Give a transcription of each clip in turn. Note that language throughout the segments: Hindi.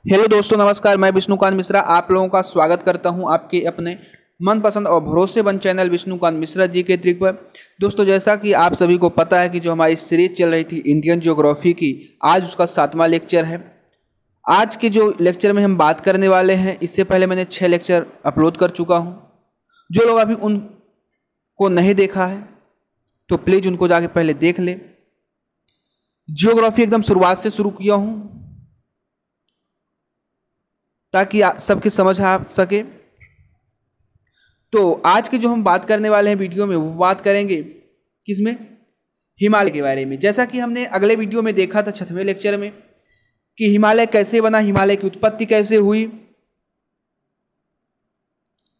हेलो दोस्तों, नमस्कार। मैं विष्णुकांत मिश्रा आप लोगों का स्वागत करता हूं आपके अपने मनपसंद और भरोसेमंद चैनल विष्णुकांत मिश्रा जी के ट्रिक पर। दोस्तों, जैसा कि आप सभी को पता है कि जो हमारी सीरीज चल रही थी इंडियन ज्योग्राफी की, आज उसका 7वां लेक्चर है। आज के जो लेक्चर में हम बात करने वाले हैं, इससे पहले मैंने 6 लेक्चर अपलोड कर चुका हूं। जो लोग अभी उनको नहीं देखा है तो प्लीज़ उनको जाके पहले देख ले। ज्योग्राफी एकदम शुरुआत से शुरू किया हूँ ताकि सबकी समझ आ सके। तो आज की जो हम बात करने वाले हैं वीडियो में, वो बात करेंगे किसमें, हिमालय के बारे में। जैसा कि हमने अगले वीडियो में देखा था 6वें लेक्चर में कि हिमालय कैसे बना, हिमालय की उत्पत्ति कैसे हुई,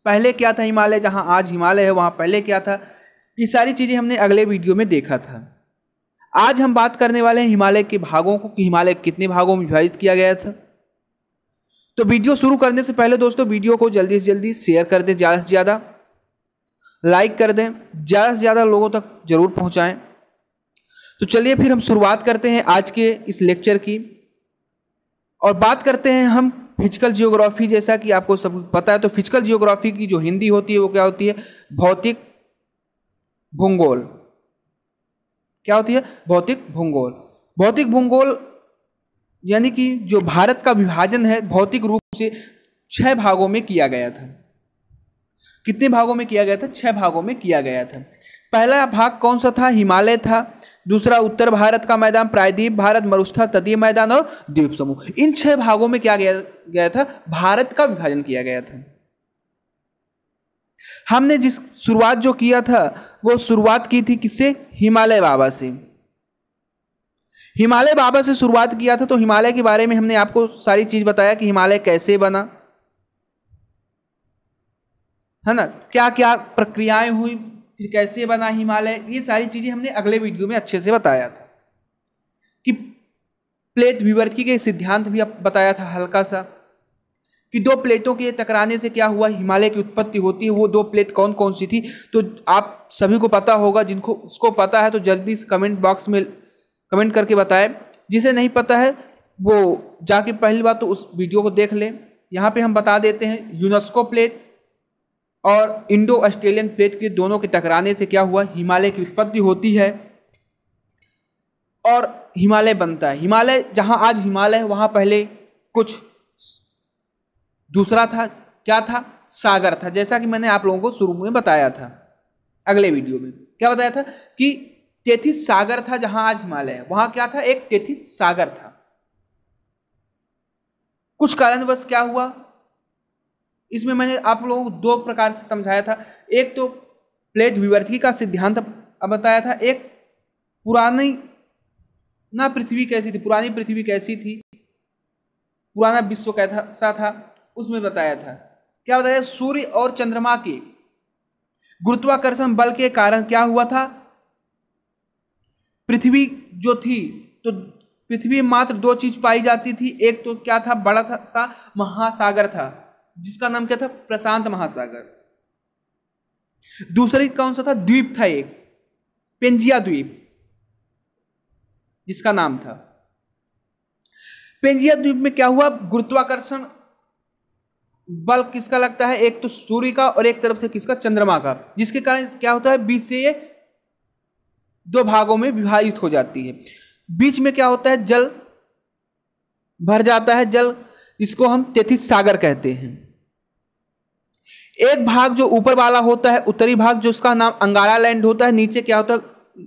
पहले क्या था हिमालय, जहां आज हिमालय है वहां पहले क्या था, ये सारी चीजें हमने अगले वीडियो में देखा था। आज हम बात करने वाले हैं हिमालय के भागों को कि हिमालय कितने भागों में विभाजित किया गया था। तो वीडियो शुरू करने से पहले दोस्तों, वीडियो को जल्दी से जल्दी शेयर कर दें, ज़्यादा से ज़्यादा लाइक कर दें, ज़्यादा से ज़्यादा लोगों तक जरूर पहुंचाएं। तो चलिए फिर हम शुरुआत करते हैं आज के इस लेक्चर की और बात करते हैं हम फिजिकल जियोग्राफी। जैसा कि आपको सब पता है, तो फिजिकल जियोग्राफी की जो हिंदी होती है वो क्या होती है, भौतिक भूगोल। क्या होती है, भौतिक भूगोल। भौतिक भूगोल यानी कि जो भारत का विभाजन है भौतिक रूप से 6 भागों में किया गया था। कितने भागों में किया गया था, 6 भागों में किया गया था। पहला भाग कौन सा था, हिमालय था। दूसरा उत्तर भारत का मैदान, प्रायद्वीप भारत, मरुस्थल, तटीय मैदान और द्वीप समूह। इन 6 भागों में क्या गया था, भारत का विभाजन किया गया था। हमने जिस शुरुआत जो किया था वो शुरुआत की थी किससे, हिमालय बाबा से। हिमालय बाबा से शुरुआत किया था। तो हिमालय के बारे में हमने आपको सारी चीज बताया कि हिमालय कैसे बना, है ना, क्या क्या प्रक्रियाएं हुई, फिर कैसे बना हिमालय। ये सारी चीजें हमने अगले वीडियो में अच्छे से बताया था कि प्लेट विवर्ती के सिद्धांत भी बताया था हल्का सा, कि 2 प्लेटों के टकराने से क्या हुआ, हिमालय की उत्पत्ति होती है। वो 2 प्लेट कौन कौन सी थी, तो आप सभी को पता होगा। जिनको उसको पता है तो जल्दी से कमेंट बॉक्स में कमेंट करके बताएं। जिसे नहीं पता है वो जाके पहली बात तो उस वीडियो को देख लें। यहाँ पे हम बता देते हैं, यूनेस्को प्लेट और इंडो ऑस्ट्रेलियन प्लेट के दोनों के टकराने से क्या हुआ, हिमालय की उत्पत्ति होती है और हिमालय बनता है। हिमालय जहाँ आज हिमालय है वहाँ पहले कुछ दूसरा था। क्या था, सागर था। जैसा कि मैंने आप लोगों को शुरू में बताया था, अगले वीडियो में क्या बताया था कि तेथिस सागर था। जहां आज हिमालय है वहां क्या था, एक तेथिस सागर था। कुछ कारणवश क्या हुआ, इसमें मैंने आप लोगों को 2 प्रकार से समझाया था। एक तो प्लेट विवर्ती का सिद्धांत बताया था, एक पुरानी ना पृथ्वी कैसी थी, पुरानी पृथ्वी कैसी थी, पुराना विश्व कैसा था, उसमें बताया था। क्या बताया, सूर्य और चंद्रमा के गुरुत्वाकर्षण बल के कारण क्या हुआ था, पृथ्वी जो थी, तो पृथ्वी में मात्र 2 चीज पाई जाती थी। एक तो क्या था, बड़ा सा महासागर था जिसका नाम क्या था, प्रशांत महासागर। दूसरी कौन सा था, द्वीप था, एक पेंजिया द्वीप जिसका नाम था। पेंजिया द्वीप में क्या हुआ, गुरुत्वाकर्षण बल किसका लगता है, एक तो सूर्य का और एक तरफ से किसका, चंद्रमा का, जिसके कारण क्या होता है, बीच से ये 2 भागों में विभाजित हो जाती है। बीच में क्या होता है, जल भर जाता है, जल जिसको हम तेथिस सागर कहते हैं। एक भाग जो ऊपर वाला होता है, उत्तरी भाग, जो उसका नाम अंगारा लैंड होता है। नीचे क्या होता है,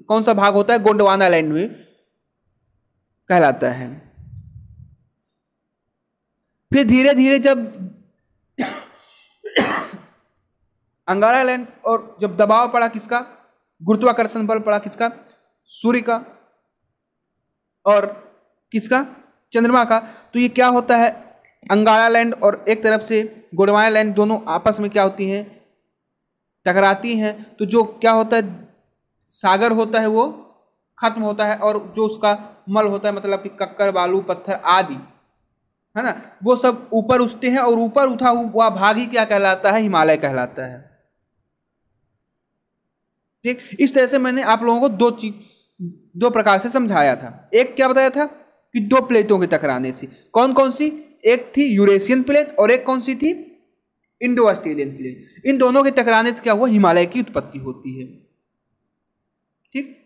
कौन सा भाग होता है, गोंडवाना लैंड में कहलाता है। फिर धीरे धीरे जब अंगारा लैंड और जब दबाव पड़ा किसका, गुरुत्वाकर्षण बल पड़ा किसका, सूर्य का और किसका, चंद्रमा का, तो ये क्या होता है, अंगारा लैंड और एक तरफ से गोंडवाना लैंड दोनों आपस में क्या होती हैं, टकराती हैं। तो जो क्या होता है, सागर होता है वो खत्म होता है और जो उसका मल होता है, मतलब कि कक्कर, बालू, पत्थर आदि, है ना, वो सब ऊपर उठते हैं और ऊपर उठा हुआ भाग ही क्या कहलाता है, हिमालय कहलाता है। ठीक, इस तरह से मैंने आप लोगों को 2 प्रकार से समझाया था। एक क्या बताया था कि 2 प्लेटों के टकराने से, कौन कौन सी, एक थी यूरेशियन प्लेट और एक कौन सी थी, इंडो ऑस्ट्रेलियन प्लेट। इन दोनों के टकराने से क्या हुआ, हिमालय की उत्पत्ति होती है। ठीक,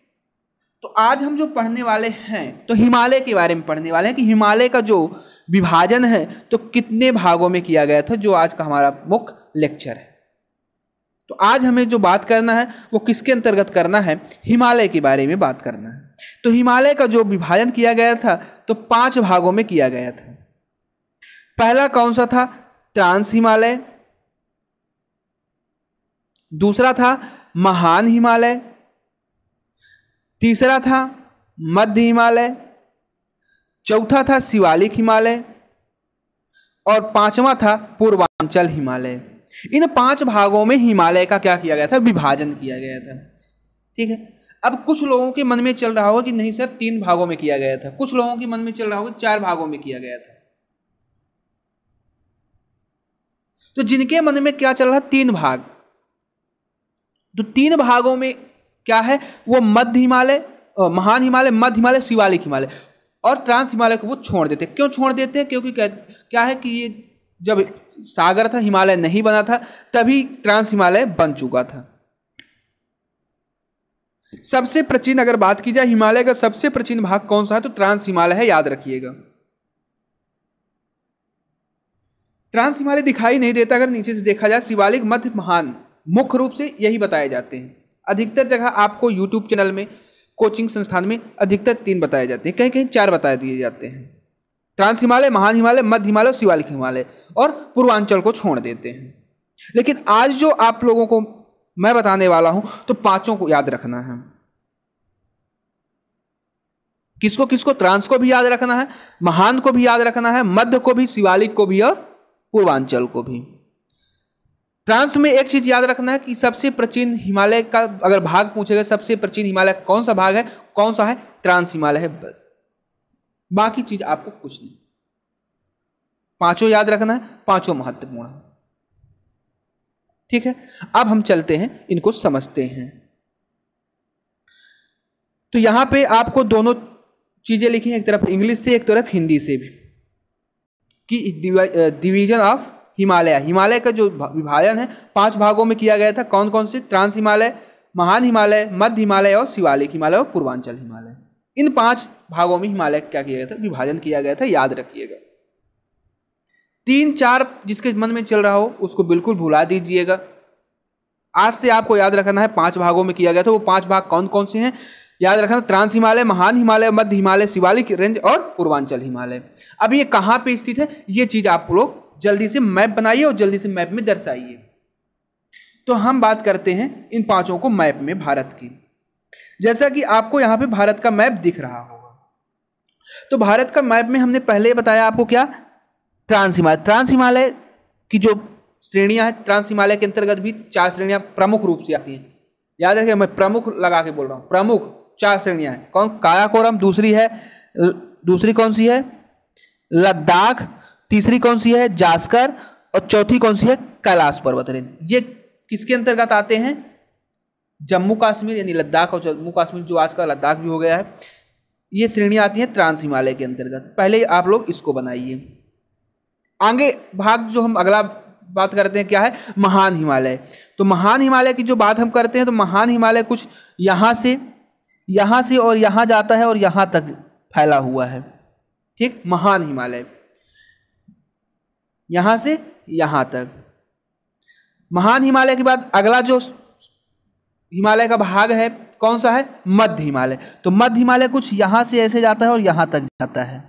तो आज हम जो पढ़ने वाले हैं तो हिमालय के बारे में पढ़ने वाले हैं कि हिमालय का जो विभाजन है तो कितने भागों में किया गया था, जो आज का हमारा मुख्य लेक्चर है। तो आज हमें जो बात करना है वो किसके अंतर्गत करना है, हिमालय के बारे में बात करना है। तो हिमालय का जो विभाजन किया गया था तो 5 भागों में किया गया था। पहला कौन सा था, ट्रांस हिमालय, दूसरा था महान हिमालय, तीसरा था मध्य हिमालय, चौथा था शिवालिक हिमालय और 5वां था पूर्वांचल हिमालय। इन 5 भागों में हिमालय का क्या किया गया था, विभाजन किया गया था। ठीक है, अब कुछ लोगों के मन में चल रहा होगा कि नहीं सर 3 भागों में किया गया था, कुछ लोगों के मन में चल रहा होगा 4 भागों में किया गया था। तो जिनके मन में क्या चल रहा, 3 भाग, तो 3 भागों में क्या है, वो मध्य हिमालय, महान हिमालय, मध्य हिमालय, शिवालिक हिमालय और ट्रांस हिमालय को वो छोड़ देते। क्यों छोड़ देते हैं, क्योंकि क्या है कि ये जब सागर था, हिमालय नहीं बना था, तभी ट्रांस हिमालय बन चुका था। सबसे प्राचीन अगर बात की जाए हिमालय का सबसे प्राचीन भाग कौन सा है तो ट्रांस हिमालय है, याद रखिएगा। ट्रांस हिमालय दिखाई नहीं देता अगर नीचे से देखा जाए। शिवालिक, मध्य, महान मुख्य रूप से यही बताए जाते हैं। अधिकतर जगह आपको यूट्यूब चैनल में, कोचिंग संस्थान में अधिकतर 3 बताए जाते हैं, कहीं कहीं 4 बताए दिए जाते हैं। ट्रांस हिमालय, महान हिमालय, मध्य हिमालय, शिवालिक हिमालय और पूर्वांचल को छोड़ देते हैं। लेकिन आज जो आप लोगों को मैं बताने वाला हूं तो 5 को याद रखना है। किसको किसको, ट्रांस को भी याद रखना है, महान को भी याद रखना है, मध्य को भी, शिवालिक को भी और पूर्वांचल को भी। ट्रांस में एक चीज याद रखना है कि सबसे प्राचीन हिमालय का अगर भाग पूछेगा, सबसे प्राचीन हिमालय कौन सा भाग है, कौन सा है, ट्रांस हिमालय है, बस। बाकी चीज आपको कुछ नहीं, 5 याद रखना है, 5 महत्वपूर्ण है। ठीक है, अब हम चलते हैं, इनको समझते हैं। तो यहां पे आपको दोनों चीजें लिखी हैं, एक तरफ इंग्लिश से, एक तरफ हिंदी से भी, कि डिवीजन ऑफ हिमालय, हिमालय का जो विभाजन है 5 भागों में किया गया था। कौन कौन से, ट्रांस हिमालय, महान हिमालय, मध्य हिमालय और शिवालिक हिमालय और पूर्वांचल हिमालय। इन 5 भागों में हिमालय का क्या किया गया था, विभाजन किया गया था, याद रखिएगा। 3-4 जिसके मन में चल रहा हो उसको बिल्कुल भुला दीजिएगा। आज से आपको याद रखना है 5 भागों में किया गया था। वो 5 भाग कौन कौन से हैं याद रखना, ट्रांस हिमालय, महान हिमालय, मध्य हिमालय, शिवालिक रेंज और पूर्वांचल हिमालय। अब ये कहां पे स्थित है, ये चीज आप लोग जल्दी से मैप बनाइए और जल्दी से मैप में दर्शाइए। तो हम बात करते हैं इन 5 को मैप में भारत की। जैसा कि आपको यहां पे भारत का मैप दिख रहा होगा, तो भारत का मैप में हमने पहले बताया आपको क्या, ट्रांस हिमालय। ट्रांस हिमालय की जो श्रेणियां हैं, ट्रांस हिमालय के अंतर्गत भी 4 श्रेणियां प्रमुख रूप से आती हैं। याद रखिए, मैं प्रमुख लगा के बोल रहा हूं, प्रमुख 4 श्रेणियां हैं। कौन, काराकोरम, दूसरी कौन सी है, लद्दाख, तीसरी कौन सी है, जास्कर और चौथी कौन सी है, कैलाश पर्वत रेंज। ये किसके अंतर्गत आते हैं, जम्मू कश्मीर, यानी लद्दाख और जम्मू कश्मीर जो आज का लद्दाख भी हो गया है, ये श्रेणियां आती हैं ट्रांस हिमालय के अंतर्गत। पहले आप लोग इसको बनाइए। आगे भाग जो हम अगला बात करते हैं क्या है, महान हिमालय। तो महान हिमालय की जो बात हम करते हैं तो महान हिमालय कुछ यहां से और यहां जाता है और यहां तक फैला हुआ है। ठीक, महान हिमालय यहां से यहां तक। महान हिमालय के बाद अगला जो हिमालय का भाग है कौन सा है, मध्य हिमालय। तो मध्य हिमालय कुछ यहां से ऐसे जाता है और यहां तक जाता है।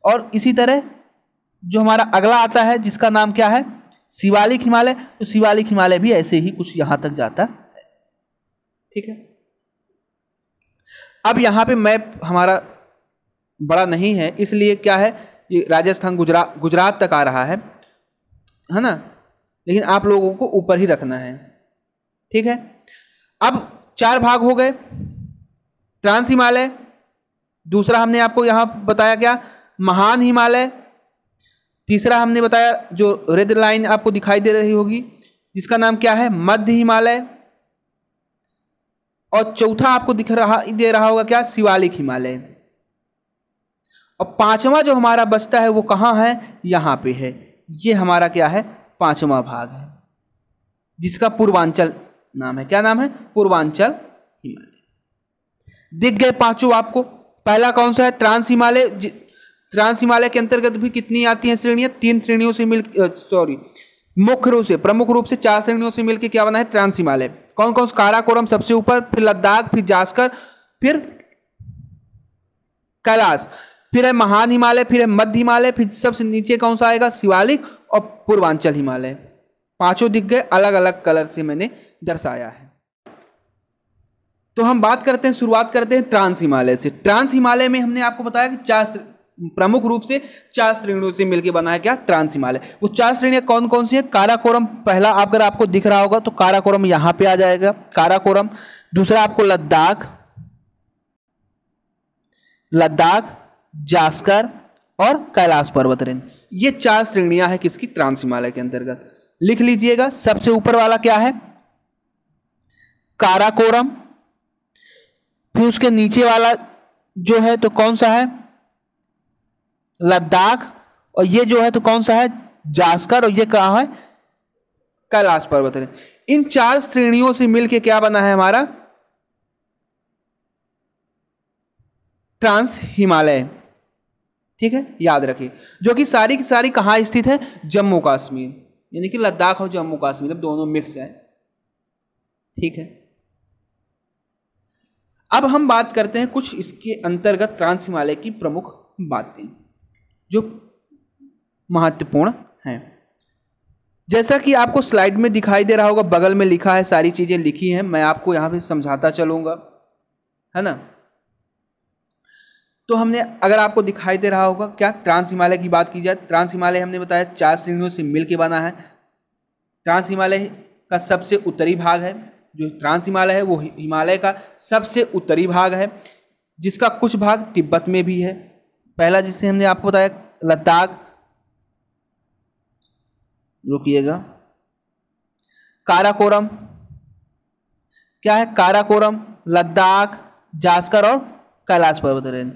और इसी तरह जो हमारा अगला आता है जिसका नाम क्या है, शिवालिक हिमालय। तो शिवालिक हिमालय भी ऐसे ही कुछ यहां तक जाता है। ठीक है, अब यहां पे मैप हमारा बड़ा नहीं है, इसलिए क्या है, ये राजस्थान गुजरात तक आ रहा है ना, लेकिन आप लोगों को ऊपर ही रखना है। ठीक है, अब 4 भाग हो गए। ट्रांस हिमालय, दूसरा हमने आपको यहां बताया क्या, महान हिमालय, तीसरा हमने बताया जो रेड लाइन आपको दिखाई दे रही होगी जिसका नाम क्या है, मध्य हिमालय, और चौथा आपको दे रहा होगा क्या, शिवालिक हिमालय। और पांचवा जो हमारा बचता है वो कहाँ है, यहाँ पे है। ये हमारा क्या है, पांचवा भाग है, जिसका पूर्वांचल नाम है। क्या नाम है, पूर्वांचल हिमालय। दिख गए पांचों आपको। पहला कौन सा है, ट्रांस हिमालय। ट्रांस हिमालय के अंतर्गत भी कितनी आती हैं श्रेणियां, 3 श्रेणियों से मुख्य रूप से, प्रमुख रूप से 4 श्रेणियों से मिलकर क्या बना है, ट्रांस हिमालय। कौन कौन सा, काराकोरम सबसे ऊपर, फिर लद्दाख, फिर जास्कर, फिर कैलाश, फिर है महान हिमालय, फिर है मध्य हिमालय, फिर सबसे नीचे कौन सा आएगा, शिवालिक और पूर्वांचल हिमालय। पांचों दिख गए, अलग अलग कलर से मैंने दर्शाया है। तो हम बात करते हैं, शुरुआत करते हैं ट्रांस हिमालय से। ट्रांस हिमालय में हमने आपको बताया कि 4 प्रमुख रूप से 4 श्रेणियों से मिलकर बना है क्या, ट्रांस हिमालय। वो 4 श्रेणियां कौन कौन सी हैं, काराकोरम पहला अगर आपको दिख रहा होगा तो काराकोरम यहां पे आ जाएगा, काराकोरम। दूसरा आपको लद्दाख, जास्कर और कैलाश पर्वत रेंज। ये 4 श्रेणियां हैं किसकी, ट्रांस हिमालय के अंतर्गत। लिख लीजिएगा, सबसे ऊपर वाला क्या है, काराकोरम, फिर उसके नीचे वाला जो है तो कौन सा है, लद्दाख, और ये जो है तो कौन सा है, जास्कर, और ये कहाँ है, कैलाश पर्वत रेंज। इन 4 श्रेणियों से मिलकर क्या बना है हमारा ट्रांस हिमालय। ठीक है, याद रखिए, जो कि सारी की सारी कहाँ स्थित है, जम्मू कश्मीर, यानी कि लद्दाख और जम्मू कश्मीर अब दोनों मिक्स है। ठीक है, अब हम बात करते हैं कुछ इसके अंतर्गत ट्रांस हिमालय की प्रमुख बातें जो महत्वपूर्ण हैं। जैसा कि आपको स्लाइड में दिखाई दे रहा होगा, बगल में लिखा है, सारी चीजें लिखी हैं, मैं आपको यहां पे समझाता चलूंगा, है ना। तो हमने, अगर आपको दिखाई दे रहा होगा, क्या ट्रांस हिमालय की बात की जाए, ट्रांस हिमालय हमने बताया 4 श्रेणियों से मिलकर बना है। ट्रांस हिमालय का सबसे उत्तरी भाग है, जो ट्रांस हिमालय है वो हिमालय का सबसे उत्तरी भाग है, जिसका कुछ भाग तिब्बत में भी है। पहला जिसे हमने आपको बताया लद्दाख, रुकिएगा, काराकोरम, क्या है, काराकोरम, लद्दाख, जास्कर और कैलाश पर्वत रेंज।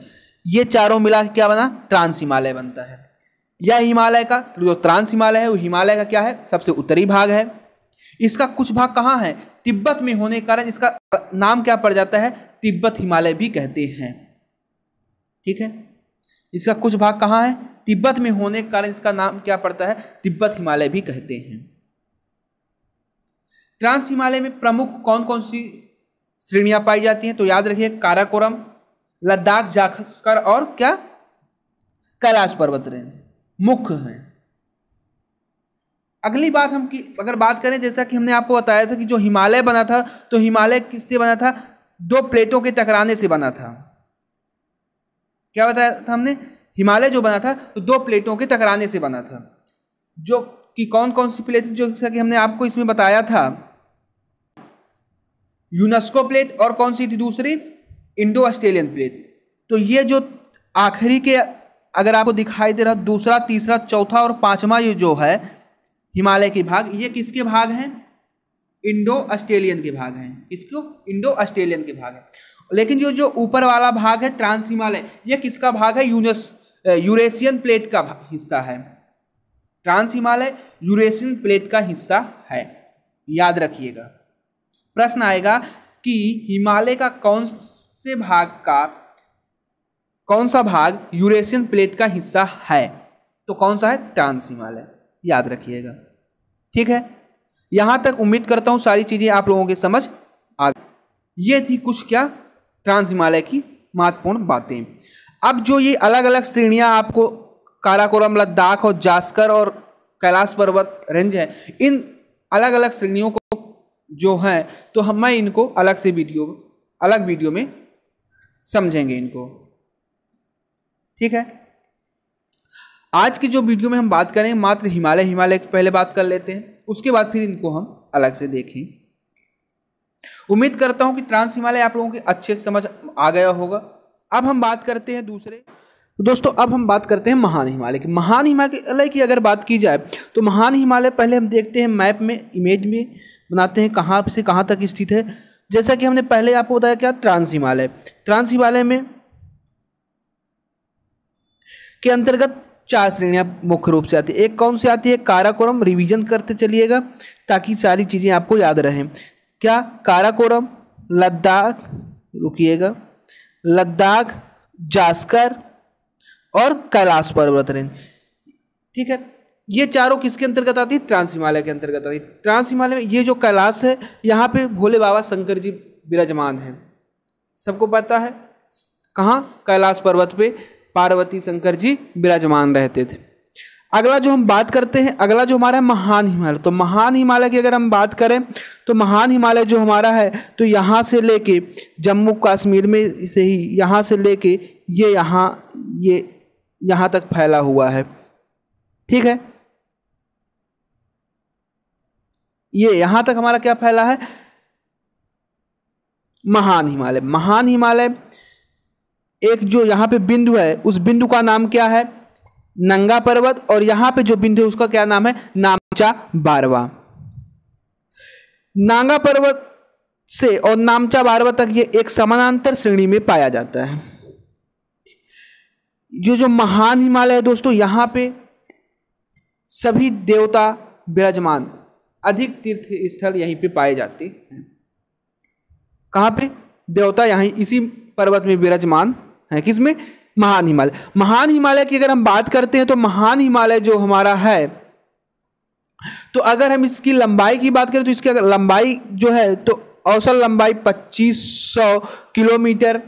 ये चारों मिला के क्या बना, ट्रांस हिमालय बनता है। यह हिमालय का जो ट्रांस हिमालय है वो हिमालय का क्या है, सबसे उत्तरी भाग है। इसका कुछ भाग कहाँ है, तिब्बत में होने के कारण इसका नाम क्या पड़ जाता है, तिब्बत हिमालय भी कहते हैं। ठीक है, इसका कुछ भाग कहाँ है, तिब्बत में होने के कारण इसका नाम क्या पड़ता है, तिब्बत हिमालय भी कहते हैं। ट्रांस हिमालय में प्रमुख कौन कौन सी श्रेणियां पाई जाती हैं, तो याद रखिए, काराकोरम, लद्दाख, जास्कर और क्या, कैलाश पर्वत रेंज मुख्य हैं। अगली बात हम अगर बात करें, जैसा कि हमने आपको बताया था कि जो हिमालय बना था, तो हिमालय किससे बना था, 2 प्लेटों के टकराने से बना था। क्या बताया था हमने, हिमालय जो बना था तो 2 प्लेटों के टकराने से बना था, जो कि कौन कौन सी प्लेट, जो कि हमने आपको इसमें बताया था, यूनेस्को प्लेट और कौन सी थी दूसरी, इंडो ऑस्ट्रेलियन प्लेट। तो ये जो आखिरी के अगर आपको दिखाई दे रहा, दूसरा, तीसरा, चौथा और 5वां ये जो है हिमालय के भाग, ये किसके भाग हैं, इंडो ऑस्ट्रेलियन के भाग हैं। किसको, इंडो ऑस्ट्रेलियन के भाग हैं। लेकिन जो ऊपर वाला भाग है ट्रांस हिमालय, ये किसका भाग है, यूरेशियन प्लेट का हिस्सा है। ट्रांस हिमालय यूरेशियन प्लेट का हिस्सा है, याद रखिएगा। प्रश्न आएगा कि हिमालय का कौन सा भाग यूरेशियन प्लेट का हिस्सा है, तो कौन सा है, ट्रांस हिमालय, याद रखिएगा। ठीक है, यहां तक उम्मीद करता हूं सारी चीजें आप लोगों के समझ आ गई। ये थी कुछ क्या, ट्रांस हिमालय की महत्वपूर्ण बातें। अब जो ये अलग अलग श्रेणियां आपको काराकोरम, लद्दाख और जास्कर और कैलाश पर्वत रेंज है, इन अलग अलग श्रेणियों को जो है तो मैं इनको अलग वीडियो में समझेंगे इनको। ठीक है, आज की जो वीडियो में हम बात करेंगे मात्र हिमालय की पहले बात कर लेते हैं, उसके बाद फिर इनको हम अलग से देखें। उम्मीद करता हूं कि ट्रांस हिमालय आप लोगों के अच्छे से समझ आ गया होगा। अब हम बात करते हैं दूसरे दोस्तों, अब हम बात करते हैं महान हिमालय की। महान हिमालय की अगर बात की जाए तो महान हिमालय पहले हम देखते हैं मैप में, इमेज में बनाते हैं कहाँ से कहाँ तक स्थित है। जैसा कि हमने पहले आपको बताया क्या, ट्रांस हिमालय में के अंतर्गत 4 श्रेणियां मुख्य रूप से आती है। एक कौन सी आती है? काराकोरम। रिवीजन करते चलिएगा ताकि सारी चीजें आपको याद रहें। क्या? काराकोरम, लद्दाख, रुकिएगा, लद्दाख, जास्कर और कैलाश पर्वत रेंज। ठीक है, ये चारों किसके अंतर्गत आती है? ट्रांस हिमालय के अंतर्गत आती है। ट्रांस हिमालय में ये जो कैलाश है, यहाँ पे भोले बाबा शंकर जी विराजमान हैं, सबको पता है। कहाँ? कैलाश पर्वत पे पार्वती शंकर जी विराजमान रहते थे। अगला जो हम बात करते हैं, अगला जो हमारा है महान हिमालय। तो महान हिमालय की अगर हम बात करें तो महान हिमालय जो हमारा है, तो यहाँ से लेके जम्मू कश्मीर में से ही यहाँ से लेके ये यहाँ तक फैला हुआ है। ठीक है, ये यहाँ तक हमारा क्या फैला है? महान हिमालय। महान हिमालय एक जो यहाँ पे बिंदु है, उस बिंदु का नाम क्या है? नंगा पर्वत। और यहाँ पे जो बिंदु है उसका क्या नाम है? नामचा बारवा। नांगा पर्वत से और नामचा बारवा तक ये एक समानांतर श्रेणी में पाया जाता है। जो महान हिमालय है दोस्तों, यहाँ पे सभी देवता विराजमान, अधिक तीर्थ स्थल यहीं पे पाए जाते हैं। कहाँ पे? देवता यहीं इसी पर्वत में विराजमान है। किसमें? महान हिमालय। महान हिमालय की अगर हम बात करते हैं तो महान हिमालय जो हमारा है, तो अगर हम इसकी लंबाई की बात करें तो इसकी अगर लंबाई जो है तो औसत लंबाई 2500 किलोमीटर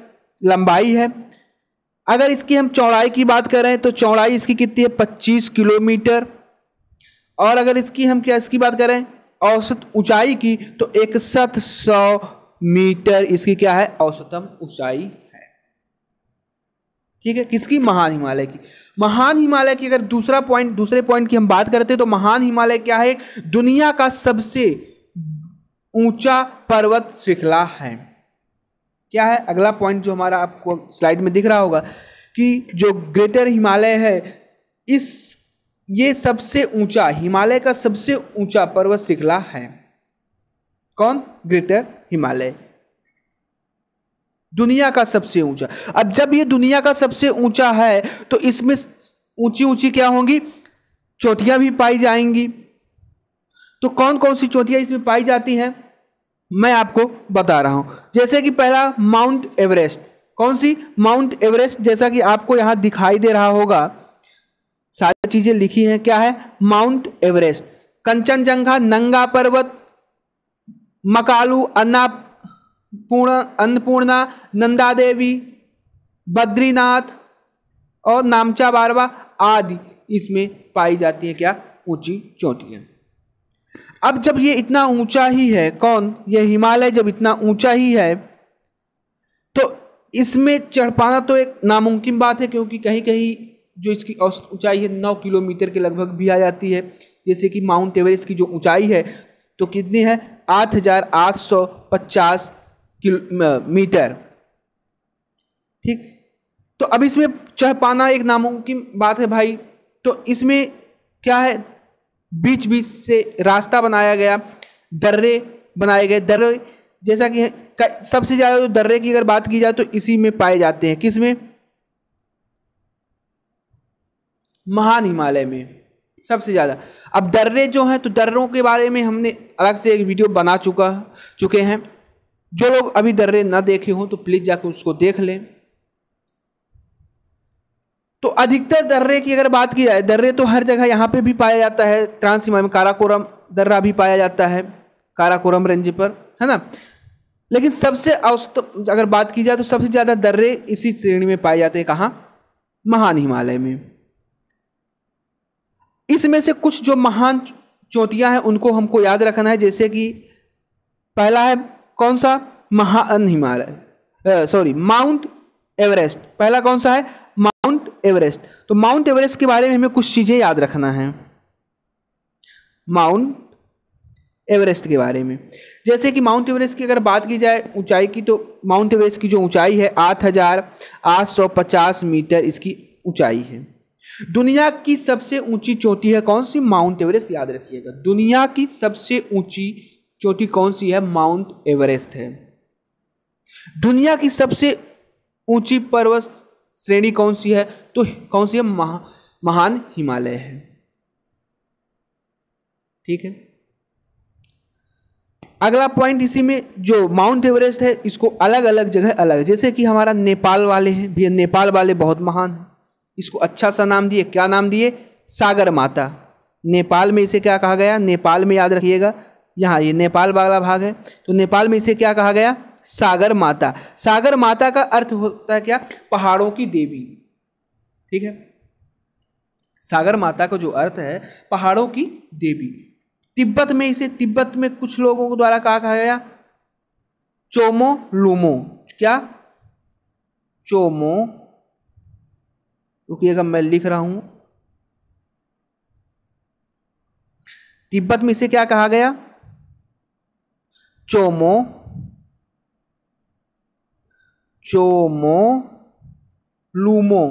लंबाई है। अगर इसकी हम चौड़ाई की बात करें तो चौड़ाई इसकी कितनी है? 25 किलोमीटर। और अगर इसकी बात करें औसत ऊंचाई की तो 6100 मीटर इसकी क्या है? औसतम ऊंचाई है। ठीक है, किसकी? महान हिमालय की। महान हिमालय की अगर दूसरे पॉइंट की हम बात करते हैं तो महान हिमालय क्या है? दुनिया का सबसे ऊंचा पर्वत श्रृंखला है। क्या है? अगला पॉइंट जो हमारा आपको स्लाइड में दिख रहा होगा कि जो ग्रेटर हिमालय है, ये सबसे ऊंचा, हिमालय का सबसे ऊंचा पर्वत श्रृंखला है। कौन? ग्रेटर हिमालय, दुनिया का सबसे ऊंचा। अब जब ये दुनिया का सबसे ऊंचा है तो इसमें ऊंची ऊंची क्या होंगी? चोटियां भी पाई जाएंगी। तो कौन कौन सी चोटियां इसमें पाई जाती हैं मैं आपको बता रहा हूं। जैसे कि पहला माउंट एवरेस्ट। कौन सी? Mount Everest. जैसा कि आपको यहां दिखाई दे रहा होगा, सारी चीजें लिखी हैं। क्या है? Mount Everest. कंचनजंगा, नंगा पर्वत, मकालू, अन्नपूर्णा, नंदा देवी, बद्रीनाथ और नामचा बारवा आदि इसमें पाई जाती है क्या? ऊंची चोटियां। अब जब ये इतना ऊंचा ही है, कौन? ये हिमालय जब इतना ऊंचा ही है तो इसमें चढ़ पाना तो एक नामुमकिन बात है, क्योंकि कहीं कहीं जो इसकी औसत ऊंचाई है 9 किलोमीटर के लगभग भी आ जाती है। जैसे कि माउंट एवरेस्ट की जो ऊंचाई है तो कितनी है? 8850 मीटर। ठीक, तो अब इसमें चढ़ पाना एक नामुमकिन बात है भाई। तो इसमें क्या है? बीच बीच से रास्ता बनाया गया, दर्रे बनाए गए। दर्रे जैसा कि सबसे ज्यादा जो दर्रे की अगर बात की जाए तो इसी में पाए जाते हैं। किसमें? महान हिमालय में सबसे ज्यादा। अब दर्रे जो हैं, तो दर्रों के बारे में हमने अलग से एक वीडियो बना चुके हैं। जो लोग अभी दर्रे ना देखे हों तो प्लीज जाकर उसको देख लें। तो अधिकतर दर्रे की अगर बात की जाए, दर्रे तो हर जगह यहाँ पे भी पाया जाता है। ट्रांस हिमालय में काराकोरम दर्रा भी पाया जाता है, काराकोरम रेंज पर, है ना। लेकिन सबसे औसत अगर बात की जाए तो सबसे ज्यादा दर्रे इसी श्रेणी में पाए जाते हैं। कहाँ? महान हिमालय में। इसमें से कुछ जो महान चोटियां हैं उनको हमको याद रखना है। जैसे कि पहला है कौन सा? महान हिमालय, माउंट एवरेस्ट। पहला कौन सा है? Mount Everest. तो माउंट एवरेस्ट के बारे में हमें कुछ चीजें याद रखना है माउंट एवरेस्ट के बारे में। जैसे कि माउंट एवरेस्ट की अगर बात की जाए ऊंचाई की, तो माउंट एवरेस्ट की जो ऊंचाई है 8850 मीटर इसकी ऊंचाई है। दुनिया की सबसे ऊंची चोटी है कौन सी? Mount Everest. याद रखिएगा, दुनिया की सबसे ऊंची चोटी कौन सी है? माउंट एवरेस्ट है। दुनिया की सबसे ऊंची पर्वत श्रेणी कौन सी है? तो कौन सी है? महान हिमालय है। ठीक है। अगला पॉइंट इसी में, जो माउंट एवरेस्ट है इसको अलग अलग जगह अलग, जैसे कि हमारा नेपाल वाले हैं भैया, नेपाल वाले बहुत महान हैं, इसको अच्छा सा नाम दिए, क्या नाम दिए? सागर माता। नेपाल में इसे क्या कहा गया? नेपाल में याद रखिएगा, यहाँ ये नेपाल वाला भाग है, तो नेपाल में इसे क्या कहा गया? सागर माता। सागर माता का अर्थ होता है क्या? पहाड़ों की देवी। ठीक है, सागर माता का जो अर्थ है पहाड़ों की देवी। तिब्बत में इसे, तिब्बत में कुछ लोगों को द्वारा कहा गया चोमो लुमो। क्या? चोमो, रुकिएगा मैं लिख रहा हूं, तिब्बत में इसे क्या कहा गया? चोमो लुमो,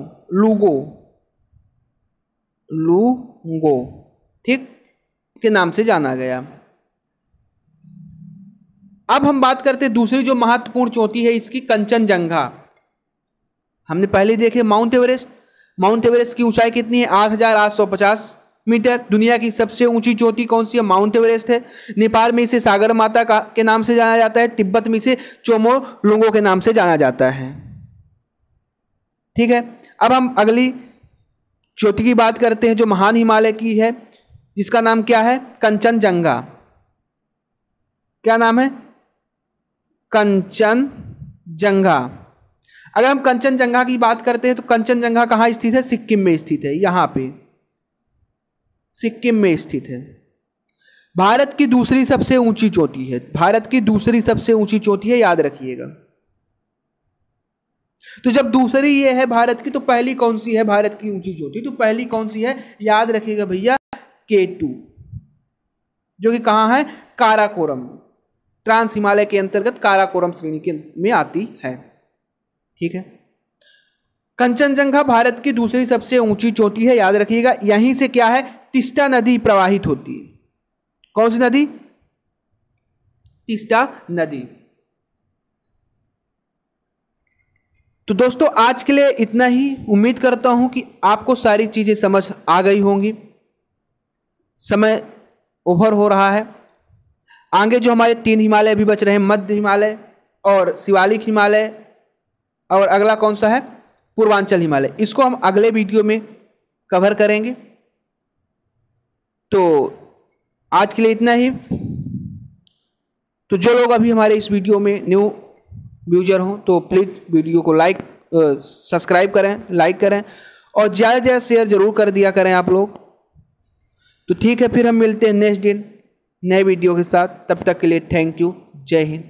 लुंगो, ठीक, के नाम से जाना गया। अब हम बात करते हैं दूसरी जो महत्वपूर्ण चोटी है इसकी, कंचनजंगा। हमने पहले देखे माउंट एवरेस्ट। माउंट एवरेस्ट की ऊंचाई कितनी है? 8,850 मीटर। दुनिया की सबसे ऊंची चोटी कौन सी है? माउंट एवरेस्ट है। नेपाल में इसे सागर माता के नाम से जाना जाता है। तिब्बत में इसे चोमो लुंगो के नाम से जाना जाता है। ठीक है, अब हम अगली चोटी की बात करते हैं जो महान हिमालय की है, जिसका नाम क्या है? कंचनजंगा। क्या नाम है? कंचनजंगा। अगर हम कंचनजंगा की बात करते हैं तो कंचनजंगा कहाँ स्थित है? सिक्किम में स्थित है, यहाँ पे सिक्किम में स्थित है। भारत की दूसरी सबसे ऊंची चोटी है, भारत की दूसरी सबसे ऊंची चोटी है, याद रखिएगा। तो जब दूसरी ये है भारत की, तो पहली कौन सी है भारत की ऊंची चोटी? तो पहली कौन सी है? याद रखिएगा भैया, K2, जो कि कहाँ है? काराकोरम, ट्रांस हिमालय के अंतर्गत काराकोरम श्रेणी के में आती है। ठीक है, कंचनजंगा भारत की दूसरी सबसे ऊंची चोटी है, याद रखिएगा। यहीं से क्या है? तीस्ता नदी प्रवाहित होती है। कौन सी नदी? तीस्ता नदी। तो दोस्तों आज के लिए इतना ही। उम्मीद करता हूं कि आपको सारी चीजें समझ आ गई होंगी। समय ओवर हो रहा है। आगे जो हमारे 3 हिमालय भी बच रहे हैं, मध्य हिमालय और शिवालिक हिमालय, और अगला कौन सा है? पूर्वांचल हिमालय। इसको हम अगले वीडियो में कवर करेंगे। तो आज के लिए इतना ही। तो जो लोग अभी हमारे इस वीडियो में न्यू व्यूजर हों तो प्लीज़ वीडियो को सब्सक्राइब करें, लाइक करें और ज़्यादा से ज़्यादा शेयर जरूर कर दिया करें आप लोग। तो ठीक है, फिर हम मिलते हैं नेक्स्ट दिन नए वीडियो के साथ। तब तक के लिए थैंक यू। जय हिंद।